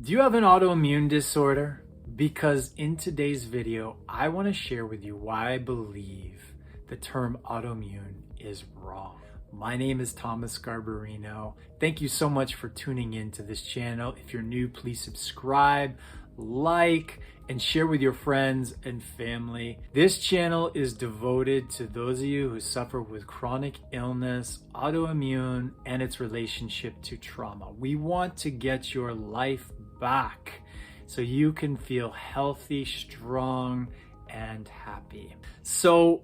Do you have an autoimmune disorder? Because in today's video, I want to share with you why I believe the term autoimmune is wrong. My name is Thomas Garbarino. Thank you so much for tuning in to this channel. If you're new, please subscribe, like, and share with your friends and family. This channel is devoted to those of you who suffer with chronic illness, autoimmune, and its relationship to trauma. We want to get your life back so you can feel healthy, strong, and happy. So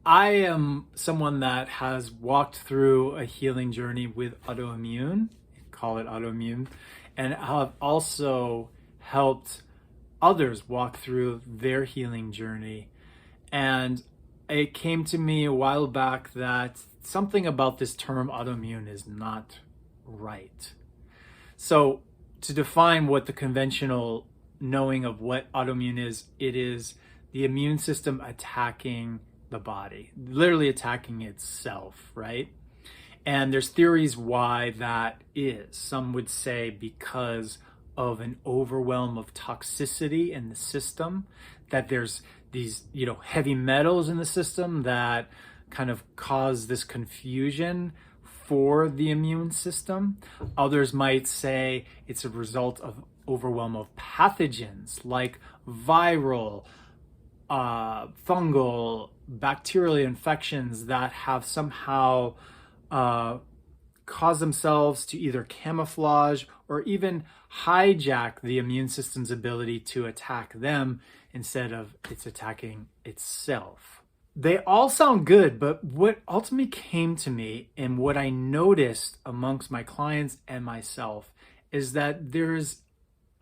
I am someone that has walked through a healing journey with autoimmune, call it autoimmune, and have also helped others walk through their healing journey. And it came to me a while back that something about this term autoimmune is not right. So to define what the conventional knowing of what autoimmune is, it is the immune system attacking the body, literally attacking itself, right? And there's theories why that is. Some would say because of an overwhelm of toxicity in the system, that there's these, heavy metals in the system that kind of cause this confusion for the immune system. Others might say it's a result of overwhelm of pathogens like viral, fungal, bacterial infections that have somehow cause themselves to either camouflage or even hijack the immune system's ability to attack them instead of it's attacking itself. They all sound good, but what ultimately came to me and what I noticed amongst my clients and myself is that there's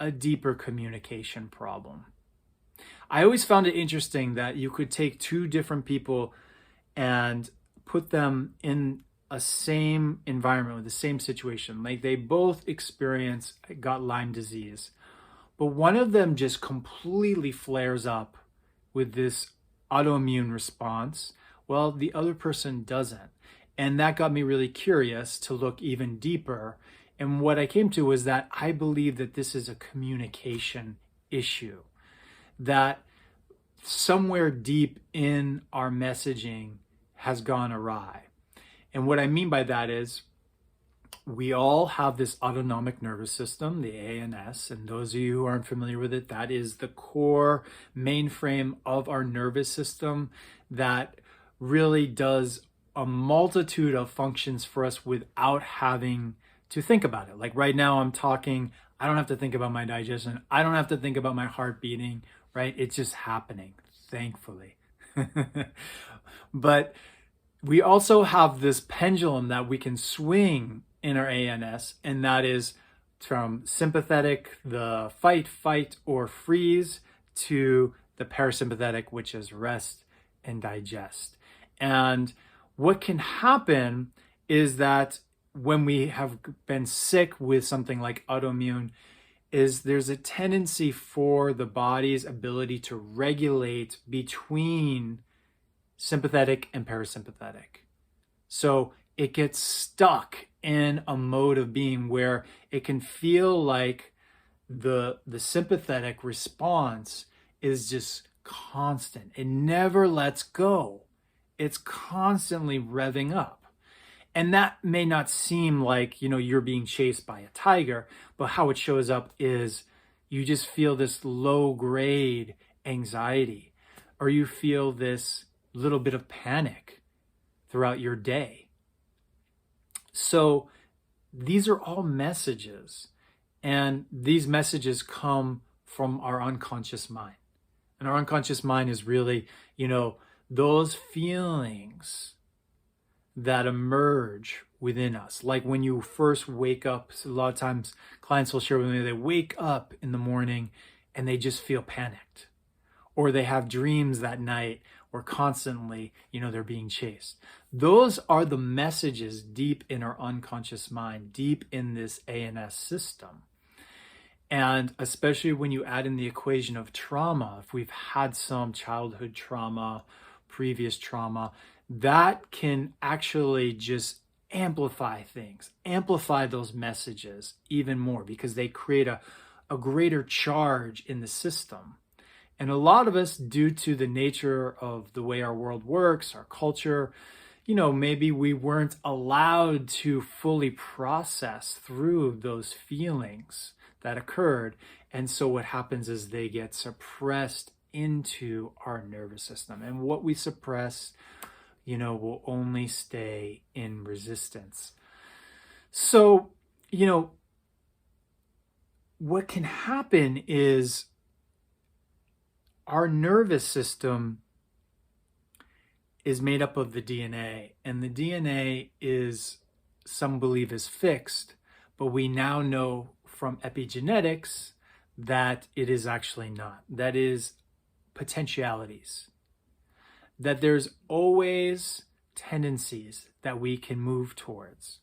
a deeper communication problem. I always found it interesting that you could take two different people and put them in a same environment with the same situation. Like they both got Lyme disease, but one of them just completely flares up with this autoimmune response, while the other person doesn't. And that got me really curious to look even deeper. And what I came to was that I believe that this is a communication issue, that somewhere deep in our messaging has gone awry. And what I mean by that is we all have this autonomic nervous system, the ANS, and those of you who aren't familiar with it, that is the core mainframe of our nervous system that really does a multitude of functions for us without having to think about it. Like right now I'm talking, I don't have to think about my digestion. I don't have to think about my heart beating, right? It's just happening, thankfully. But we also have this pendulum that we can swing in our ANS, and that is from sympathetic, the fight, or freeze, to the parasympathetic, which is rest and digest. And what can happen is that when we have been sick with something like autoimmune, is there's a tendency for the body's ability to regulate between sympathetic and parasympathetic. So it gets stuck in a mode of being where it can feel like the sympathetic response is just constant. It never lets go. It's constantly revving up. And that may not seem like, you're being chased by a tiger, but how it shows up is you just feel this low grade anxiety, or you feel this little bit of panic throughout your day. So these are all messages, and these messages come from our unconscious mind. And our unconscious mind is really, those feelings that emerge within us. Like when you first wake up, a lot of times clients will share with me, they wake up in the morning and they just feel panicked, or they have dreams that night, or constantly, they're being chased. Those are the messages deep in our unconscious mind, deep in this ANS system. And especially when you add in the equation of trauma, if we've had some childhood trauma, previous trauma, that can actually just amplify things, amplify those messages even more, because they create a greater charge in the system. And a lot of us, due to the nature of the way our world works, our culture, maybe we weren't allowed to fully process through those feelings that occurred. And so what happens is they get suppressed into our nervous system. And what we suppress, will only stay in resistance. So, what can happen is our nervous system is made up of the DNA, and the DNA is, some believe, is fixed, but we now know from epigenetics that it is actually not. That is potentialities. That there's always tendencies that we can move towards.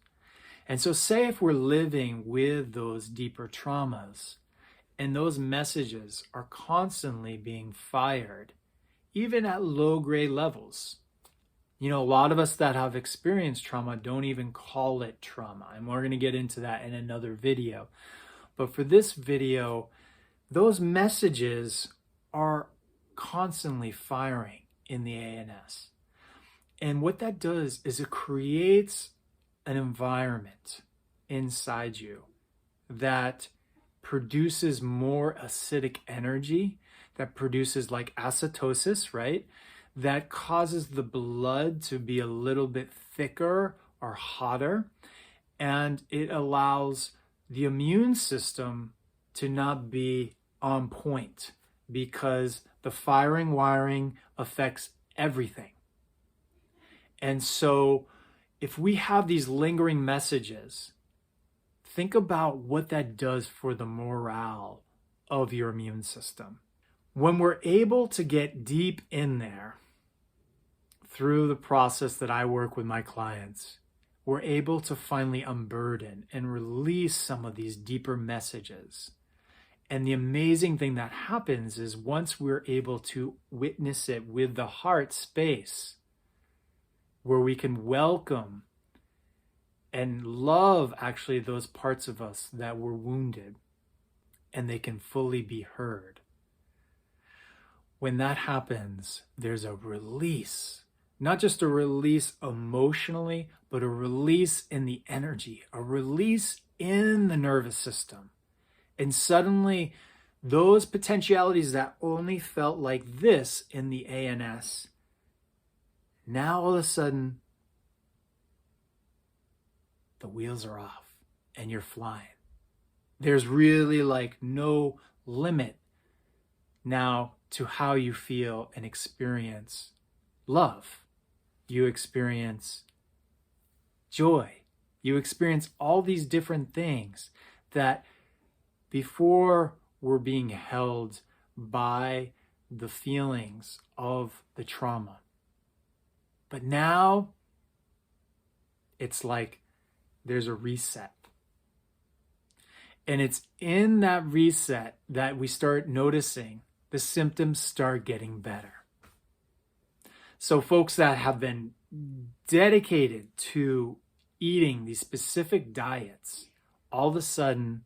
And so say if we're living with those deeper traumas and those messages are constantly being fired, even at low-grade levels. A lot of us that have experienced trauma don't even call it trauma. And we're going to get into that in another video. But for this video, those messages are constantly firing in the ANS. And what that does is it creates an environment inside you that produces more acidic energy, that produces like acetosis, right? That causes the blood to be a little bit thicker or hotter. And it allows the immune system to not be on point because the firing wiring affects everything. And so if we have these lingering messages, think about what that does for the morale of your immune system. When we're able to get deep in there through the process that I work with my clients, we're able to finally unburden and release some of these deeper messages. And the amazing thing that happens is once we're able to witness it with the heart space, where we can welcome and love actually those parts of us that were wounded, and they can fully be heard. When that happens, there's a release, not just a release emotionally, but a release in the energy, a release in the nervous system. And suddenly, those potentialities that only felt like this in the ANS, now all of a sudden, the wheels are off and you're flying. There's really like no limit now to how you feel and experience love. You experience joy. You experience all these different things that before were being held by the feelings of the trauma. But now it's like there's a reset. And it's in that reset that we start noticing the symptoms start getting better. So folks that have been dedicated to eating these specific diets, all of a sudden,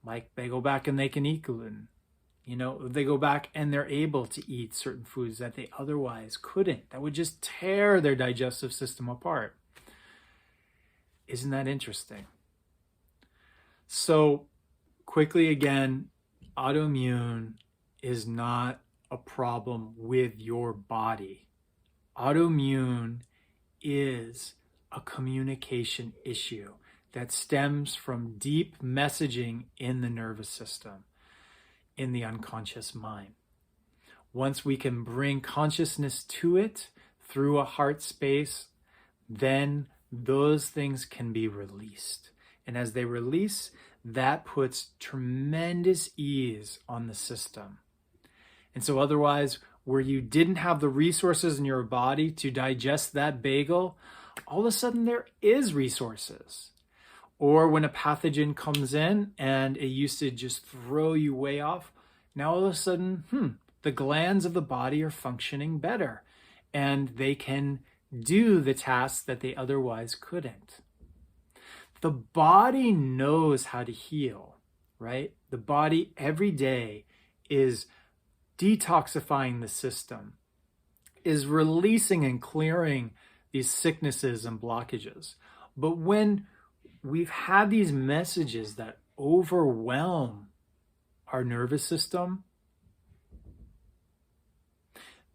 like they go back and they can eat gluten. They go back and they're able to eat certain foods that they otherwise couldn't. That would just tear their digestive system apart. Isn't that interesting? So quickly again, autoimmune is not a problem with your body. Autoimmune is a communication issue that stems from deep messaging in the nervous system, in the unconscious mind. Once we can bring consciousness to it through a heart space, then those things can be released. And as they release, that puts tremendous ease on the system. And so otherwise, where you didn't have the resources in your body to digest that bagel, all of a sudden there is resources. Or when a pathogen comes in and it used to just throw you way off, now all of a sudden, the glands of the body are functioning better and they can do the tasks that they otherwise couldn't. The body knows how to heal. right? The body every day is detoxifying the system, is releasing and clearing these sicknesses and blockages. But when we've had these messages that overwhelm our nervous system,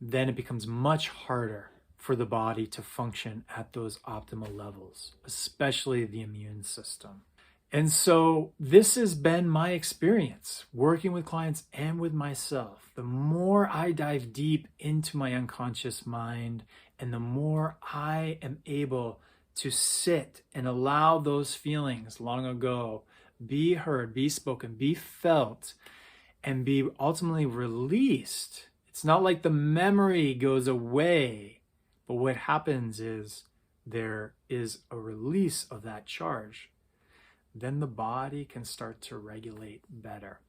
then it becomes much harder for the body to function at those optimal levels, especially the immune system. And so this has been my experience working with clients and with myself. The more I dive deep into my unconscious mind, and the more I am able to sit and allow those feelings long ago be heard, be spoken, be felt, and be ultimately released. It's not like the memory goes away, but what happens is there is a release of that charge. Then the body can start to regulate better.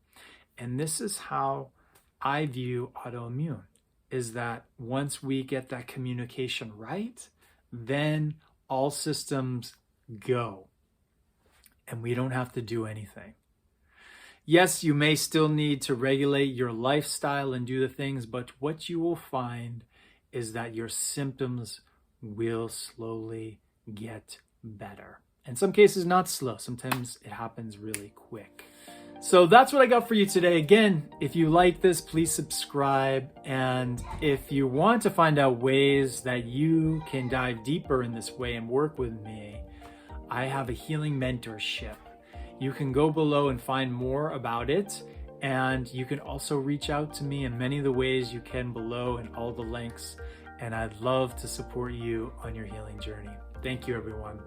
And this is how I view autoimmune, is that once we get that communication right, then all systems go and we don't have to do anything. Yes, you may still need to regulate your lifestyle and do the things, but what you will find is that your symptoms will slowly get better. In some cases, not slow. Sometimes it happens really quick. So that's what I got for you today. Again, if you like this, please subscribe. And if you want to find out ways that you can dive deeper in this way and work with me, I have a healing mentorship. You can go below and find more about it. And you can also reach out to me in many of the ways you can below and all the links. And I'd love to support you on your healing journey. Thank you, everyone.